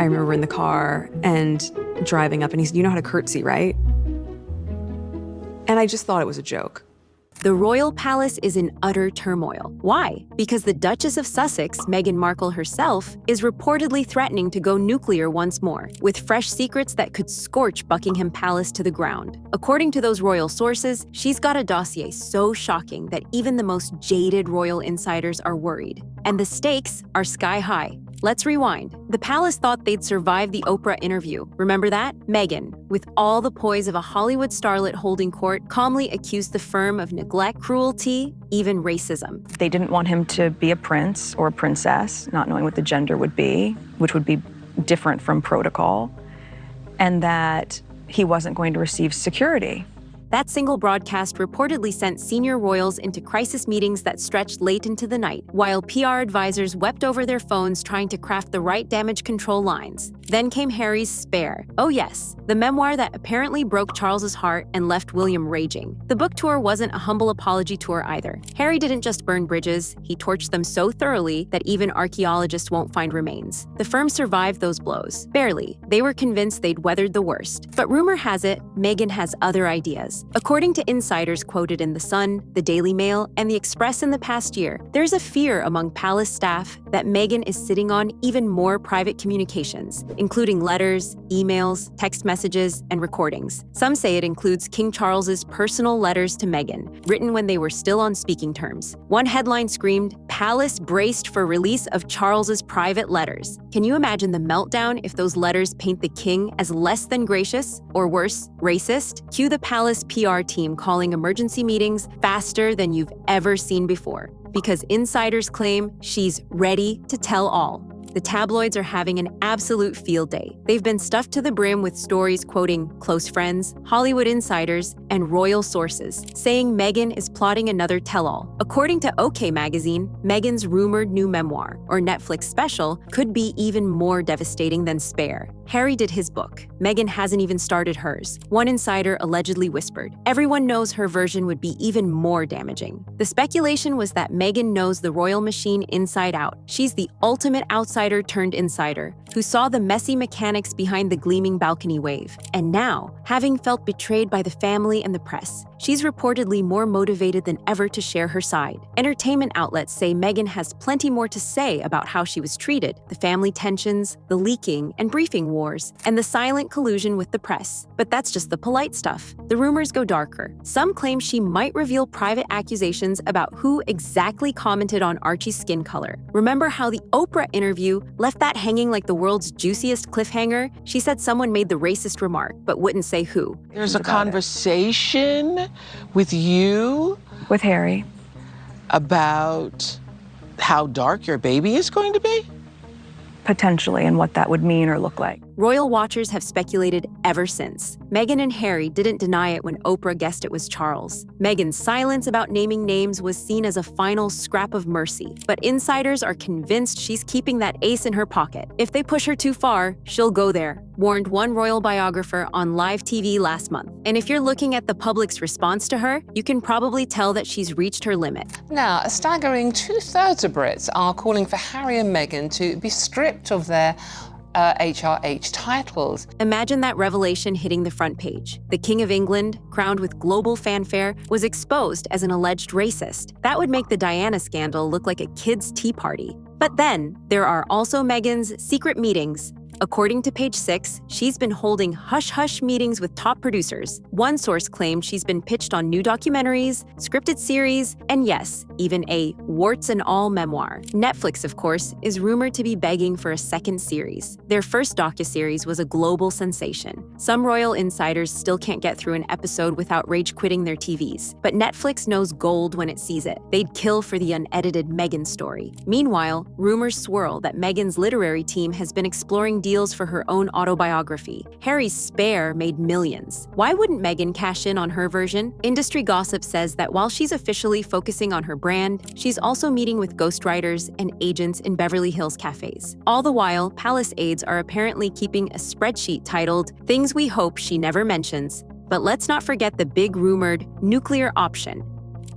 I remember we're in the car and driving up, and he said, "You know how to curtsy, right?" And I just thought it was a joke. The royal palace is in utter turmoil. Why? Because the Duchess of Sussex, Meghan Markle herself, is reportedly threatening to go nuclear once more, with fresh secrets that could scorch Buckingham Palace to the ground. According to those royal sources, she's got a dossier so shocking that even the most jaded royal insiders are worried. And the stakes are sky high. Let's rewind. The palace thought they'd survive the Oprah interview. Remember that? Meghan, with all the poise of a Hollywood starlet holding court, calmly accused the firm of neglect, cruelty, even racism. They didn't want him to be a prince or a princess, not knowing what the gender would be, which would be different from protocol, and that he wasn't going to receive security. That single broadcast reportedly sent senior royals into crisis meetings that stretched late into the night, while PR advisors wept over their phones trying to craft the right damage control lines. Then came Harry's Spare. Oh yes, the memoir that apparently broke Charles's heart and left William raging. The book tour wasn't a humble apology tour either. Harry didn't just burn bridges, he torched them so thoroughly that even archaeologists won't find remains. The firm survived those blows. Barely. They were convinced they'd weathered the worst. But rumor has it, Meghan has other ideas. According to insiders quoted in The Sun, The Daily Mail, and The Express in the past year, there's a fear among palace staff that Meghan is sitting on even more private communications, including letters, emails, text messages, and recordings. Some say it includes King Charles's personal letters to Meghan, written when they were still on speaking terms. One headline screamed, "Palace braced for release of Charles's private letters." Can you imagine the meltdown if those letters paint the king as less than gracious, or worse, racist? Cue the palace PR team calling emergency meetings faster than you've ever seen before, because insiders claim she's ready to tell all. The tabloids are having an absolute field day. They've been stuffed to the brim with stories quoting close friends, Hollywood insiders, and royal sources, saying Meghan is plotting another tell-all. According to OK Magazine, Meghan's rumored new memoir, or Netflix special, could be even more devastating than Spare. Harry did his book. Meghan hasn't even started hers. One insider allegedly whispered. Everyone knows her version would be even more damaging. The speculation was that Meghan knows the royal machine inside out. She's the ultimate outsider turned insider, who saw the messy mechanics behind the gleaming balcony wave. And now, having felt betrayed by the family and the press, she's reportedly more motivated than ever to share her side. Entertainment outlets say Meghan has plenty more to say about how she was treated, the family tensions, the leaking and briefing wars, and the silent collusion with the press. But that's just the polite stuff. The rumors go darker. Some claim she might reveal private accusations about who exactly commented on Archie's skin color. Remember how the Oprah interview left that hanging like the world's juiciest cliffhanger? She said someone made the racist remark, but wouldn't say who. There's a conversation with you? With Harry. About how dark your baby is going to be? Potentially, and what that would mean or look like. Royal watchers have speculated ever since. Meghan and Harry didn't deny it when Oprah guessed it was Charles. Meghan's silence about naming names was seen as a final scrap of mercy, but insiders are convinced she's keeping that ace in her pocket. If they push her too far, she'll go there, warned one royal biographer on live TV last month. And if you're looking at the public's response to her, you can probably tell that she's reached her limit. Now, a staggering 2/3 of Brits are calling for Harry and Meghan to be stripped of their HRH titles. Imagine that revelation hitting the front page. The King of England, crowned with global fanfare, was exposed as an alleged racist. That would make the Diana scandal look like a kid's tea party. But then, there are also Meghan's secret meetings. According to Page 6, she's been holding hush-hush meetings with top producers. One source claimed she's been pitched on new documentaries, scripted series, and yes, even a warts-and-all memoir. Netflix, of course, is rumored to be begging for a second series. Their first docuseries was a global sensation. Some royal insiders still can't get through an episode without rage-quitting their TVs. But Netflix knows gold when it sees it. They'd kill for the unedited Meghan story. Meanwhile, rumors swirl that Meghan's literary team has been exploring deals for her own autobiography. Harry's Spare made millions. Why wouldn't Meghan cash in on her version? Industry gossip says that while she's officially focusing on her brand, she's also meeting with ghostwriters and agents in Beverly Hills cafes. All the while, palace aides are apparently keeping a spreadsheet titled "Things We Hope She Never Mentions." But let's not forget the big rumored nuclear option.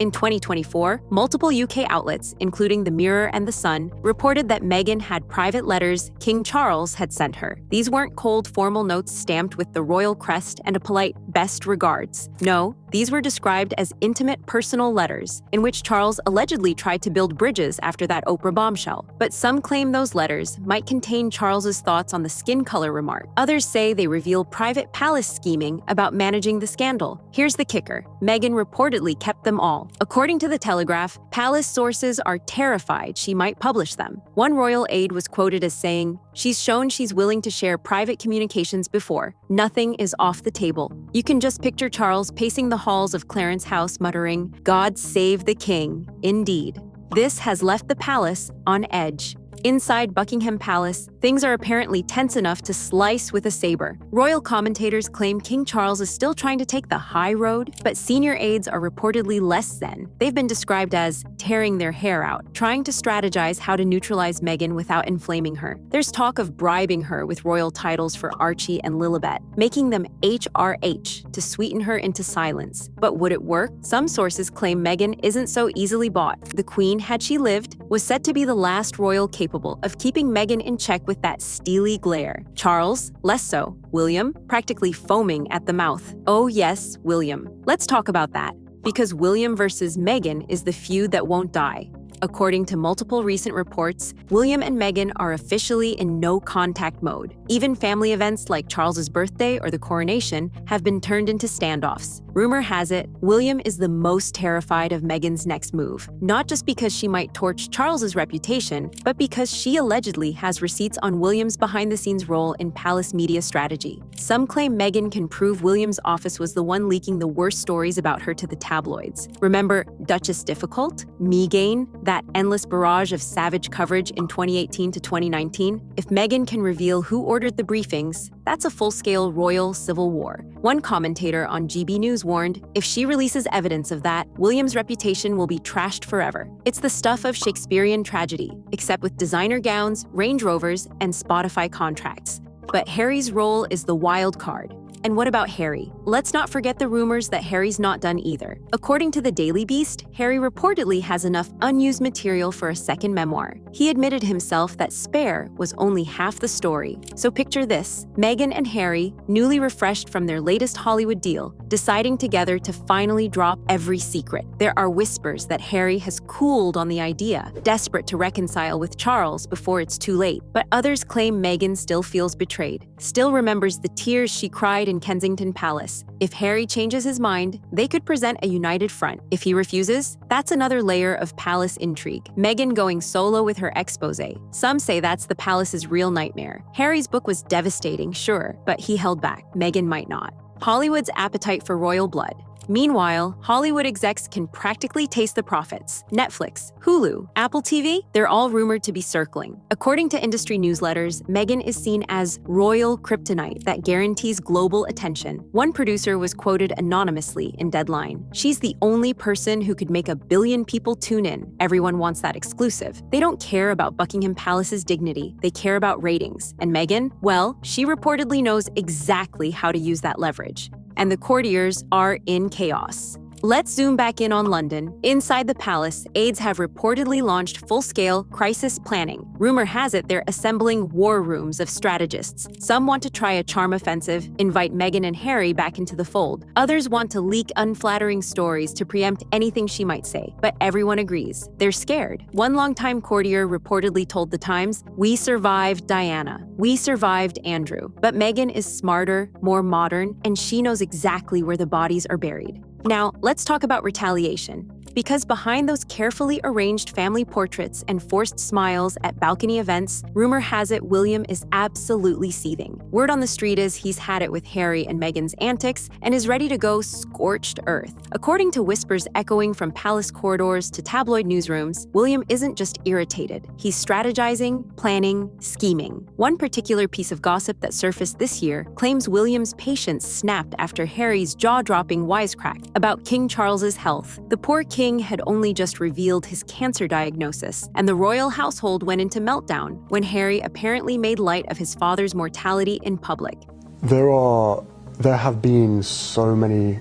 In 2024, multiple UK outlets, including the Mirror and the Sun, reported that Meghan had private letters King Charles had sent her. These weren't cold formal notes stamped with the royal crest and a polite best regards. No, these were described as intimate personal letters, in which Charles allegedly tried to build bridges after that Oprah bombshell. But some claim those letters might contain Charles's thoughts on the skin color remark. Others say they reveal private palace scheming about managing the scandal. Here's the kicker. Meghan reportedly kept them all. According to The Telegraph, palace sources are terrified she might publish them. One royal aide was quoted as saying, "She's shown she's willing to share private communications before. Nothing is off the table." You can just picture Charles pacing the halls of Clarence House muttering, "God save the king, indeed." This has left the palace on edge. Inside Buckingham Palace, things are apparently tense enough to slice with a saber. Royal commentators claim King Charles is still trying to take the high road, but senior aides are reportedly less zen. They've been described as tearing their hair out, trying to strategize how to neutralize Meghan without inflaming her. There's talk of bribing her with royal titles for Archie and Lilibet, making them HRH to sweeten her into silence. But would it work? Some sources claim Meghan isn't so easily bought. The Queen, had she lived, was said to be the last royal capable of keeping Meghan in check with that steely glare. Charles, less so. William, practically foaming at the mouth. Oh yes, William. Let's talk about that. Because William versus Meghan is the feud that won't die. According to multiple recent reports, William and Meghan are officially in no-contact mode. Even family events like Charles's birthday or the coronation have been turned into standoffs. Rumor has it, William is the most terrified of Meghan's next move, not just because she might torch Charles's reputation, but because she allegedly has receipts on William's behind-the-scenes role in palace media strategy. Some claim Meghan can prove William's office was the one leaking the worst stories about her to the tabloids. Remember Duchess Difficult? Meghan? That endless barrage of savage coverage in 2018 to 2019? If Meghan can reveal who ordered the briefings, that's a full-scale royal civil war. One commentator on GB News warned, if she releases evidence of that, William's reputation will be trashed forever. It's the stuff of Shakespearean tragedy, except with designer gowns, Range Rovers, and Spotify contracts. But Harry's role is the wild card. And what about Harry? Let's not forget the rumors that Harry's not done either. According to the Daily Beast, Harry reportedly has enough unused material for a second memoir. He admitted himself that Spare was only half the story. So picture this, Meghan and Harry, newly refreshed from their latest Hollywood deal, deciding together to finally drop every secret. There are whispers that Harry has cooled on the idea, desperate to reconcile with Charles before it's too late. But others claim Meghan still feels betrayed, still remembers the tears she cried in Kensington Palace. If Harry changes his mind, they could present a united front. If he refuses, that's another layer of palace intrigue. Meghan going solo with her exposé. Some say that's the palace's real nightmare. Harry's book was devastating, sure, but he held back. Meghan might not. Hollywood's appetite for royal blood. Meanwhile, Hollywood execs can practically taste the profits. Netflix, Hulu, Apple TV, they're all rumored to be circling. According to industry newsletters, Meghan is seen as royal kryptonite that guarantees global attention. One producer was quoted anonymously in Deadline. She's the only person who could make 1 billion people tune in. Everyone wants that exclusive. They don't care about Buckingham Palace's dignity. They care about ratings. And Meghan? Well, she reportedly knows exactly how to use that leverage. And the courtiers are in chaos. Let's zoom back in on London. Inside the palace, aides have reportedly launched full-scale crisis planning. Rumor has it they're assembling war rooms of strategists. Some want to try a charm offensive, invite Meghan and Harry back into the fold. Others want to leak unflattering stories to preempt anything she might say. But everyone agrees. They're scared. One longtime courtier reportedly told The Times, "We survived Diana. We survived Andrew." But Meghan is smarter, more modern, and she knows exactly where the bodies are buried. Now, let's talk about retaliation. Because behind those carefully arranged family portraits and forced smiles at balcony events, rumor has it William is absolutely seething. Word on the street is he's had it with Harry and Meghan's antics and is ready to go scorched earth. According to whispers echoing from palace corridors to tabloid newsrooms, William isn't just irritated. He's strategizing, planning, scheming. One particular piece of gossip that surfaced this year claims William's patience snapped after Harry's jaw-dropping wisecrack about King Charles's health. The poor king had only just revealed his cancer diagnosis, and the royal household went into meltdown when Harry apparently made light of his father's mortality in public. There have been so many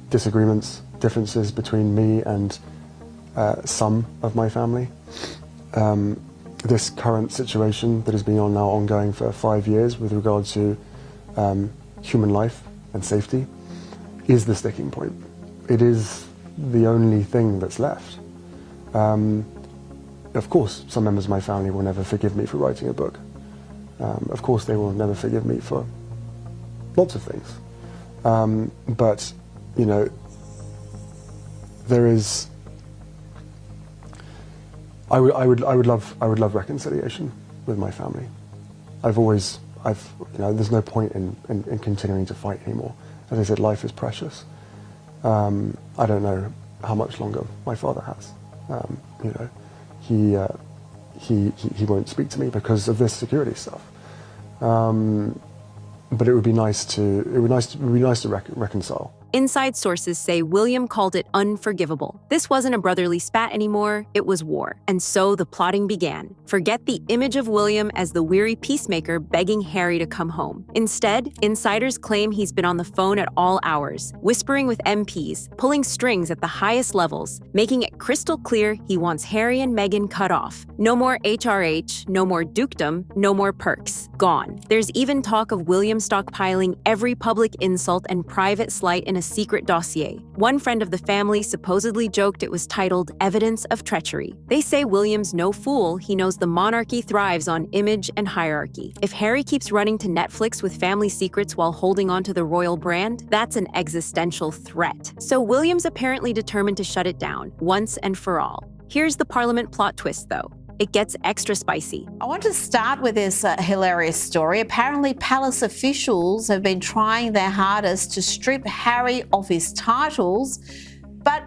disagreements differences between me and some of my family. This current situation that has been ongoing for 5 years with regard to human life and safety is the sticking point. It is the only thing that's left. Of course, some members of my family will never forgive me for writing a book. Of course, they will never forgive me for lots of things. But, you know, there is. I would love reconciliation with my family. There's no point in continuing to fight anymore. As I said, life is precious. I don't know how much longer my father has. He won't speak to me because of this security stuff. But it would be nice to reconcile. Inside sources say William called it unforgivable. This wasn't a brotherly spat anymore, it was war. And so the plotting began. Forget the image of William as the weary peacemaker begging Harry to come home. Instead, insiders claim he's been on the phone at all hours, whispering with MPs, pulling strings at the highest levels, making it crystal clear he wants Harry and Meghan cut off. No more HRH, no more dukedom, no more perks. Gone. There's even talk of William stockpiling every public insult and private slight in a secret dossier. One friend of the family supposedly joked it was titled Evidence of Treachery. They say William's no fool, he knows the monarchy thrives on image and hierarchy. If Harry keeps running to Netflix with family secrets while holding onto the royal brand, that's an existential threat. So William's apparently determined to shut it down, once and for all. Here's the Parliament plot twist, though. It gets extra spicy. I want to start with this hilarious story. Apparently, palace officials have been trying their hardest to strip Harry of his titles, but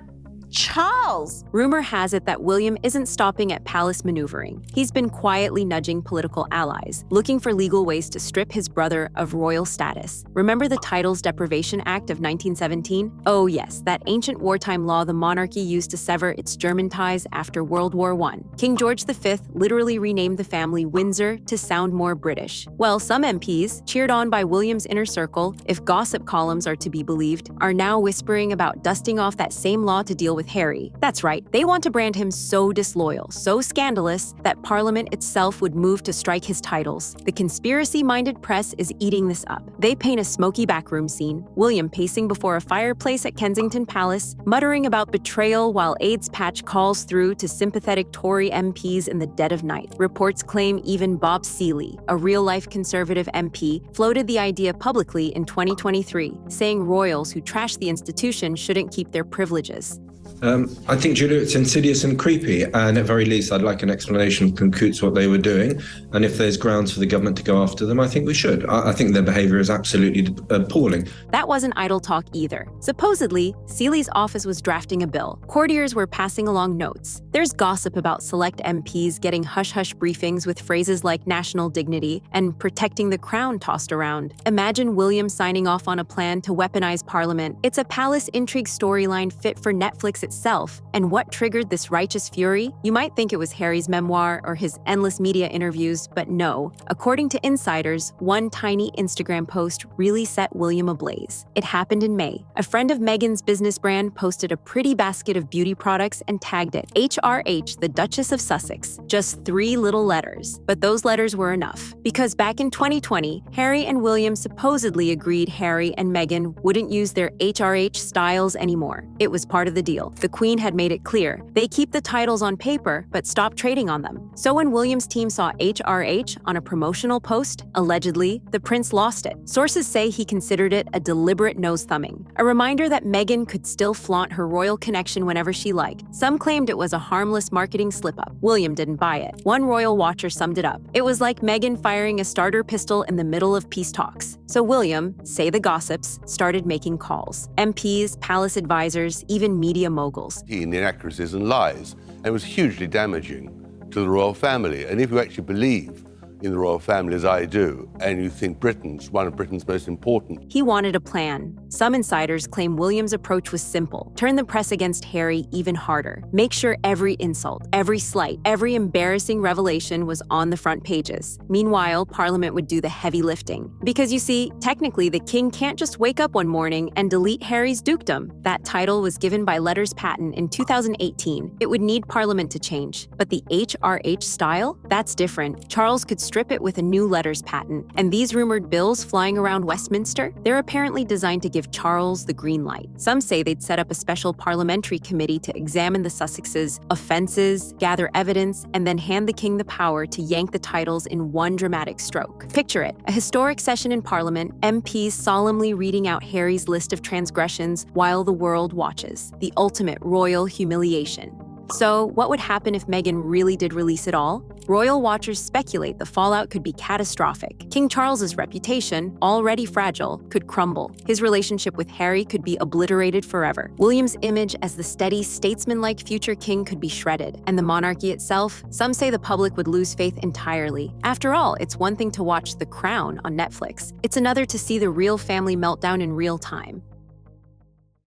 Charles. Rumor has it that William isn't stopping at palace maneuvering. He's been quietly nudging political allies, looking for legal ways to strip his brother of royal status. Remember the Titles Deprivation Act of 1917? Oh yes, that ancient wartime law the monarchy used to sever its German ties after World War I. King George V literally renamed the family Windsor to sound more British. Well, some MPs, cheered on by William's inner circle, if gossip columns are to be believed, are now whispering about dusting off that same law to deal with Harry. That's right, they want to brand him so disloyal, so scandalous, that Parliament itself would move to strike his titles. The conspiracy-minded press is eating this up. They paint a smoky backroom scene, William pacing before a fireplace at Kensington Palace, muttering about betrayal while AIDS patch calls through to sympathetic Tory MPs in the dead of night. Reports claim even Bob Seeley, a real-life Conservative MP, floated the idea publicly in 2023, saying royals who trash the institution shouldn't keep their privileges. I think, Julia, it's insidious and creepy, and at very least I'd like an explanation from Coots what they were doing, and if there's grounds for the government to go after them, I think we should. I think their behaviour is absolutely appalling. That wasn't idle talk either. Supposedly, Seeley's office was drafting a bill. Courtiers were passing along notes. There's gossip about select MPs getting hush-hush briefings with phrases like national dignity and protecting the crown tossed around. Imagine William signing off on a plan to weaponize Parliament. It's a palace intrigue storyline fit for Netflix itself. And what triggered this righteous fury? You might think it was Harry's memoir or his endless media interviews, but no. According to insiders, one tiny Instagram post really set William ablaze. It happened in May. A friend of Meghan's business brand posted a pretty basket of beauty products and tagged it HRH, the Duchess of Sussex. Just 3 little letters. But those letters were enough. Because back in 2020, Harry and William supposedly agreed Harry and Meghan wouldn't use their HRH styles anymore. It was part of the deal. The Queen had made it clear they keep the titles on paper but stop trading on them. So when William's team saw HRH on a promotional post, allegedly, the prince lost it. Sources say he considered it a deliberate nose-thumbing, a reminder that Meghan could still flaunt her royal connection whenever she liked. Some claimed it was a harmless marketing slip-up. William didn't buy it. One royal watcher summed it up. It was like Meghan firing a starter pistol in the middle of peace talks. So William, say the gossips, started making calls. MPs, palace advisors, even media moguls. Inaccuracies and lies, and it was hugely damaging to the royal family. And if you actually believe in the royal family as I do, and you think Britain's one of Britain's most important. He wanted a plan. Some insiders claim William's approach was simple: turn the press against Harry even harder. Make sure every insult, every slight, every embarrassing revelation was on the front pages. Meanwhile, Parliament would do the heavy lifting. Because you see, technically the king can't just wake up one morning and delete Harry's dukedom. That title was given by letters patent in 2018. It would need Parliament to change. But the HRH style? That's different. Charles could strip it with a new letters patent. And these rumored bills flying around Westminster? They're apparently designed to give Charles the green light. Some say they'd set up a special parliamentary committee to examine the Sussexes' offenses, gather evidence, and then hand the king the power to yank the titles in one dramatic stroke. Picture it: a historic session in Parliament, MPs solemnly reading out Harry's list of transgressions while the world watches. The ultimate royal humiliation. So, what would happen if Meghan really did release it all? Royal watchers speculate the fallout could be catastrophic. King Charles's reputation, already fragile, could crumble. His relationship with Harry could be obliterated forever. William's image as the steady, statesman-like future king could be shredded. And the monarchy itself? Some say the public would lose faith entirely. After all, it's one thing to watch The Crown on Netflix. It's another to see the real family meltdown in real time.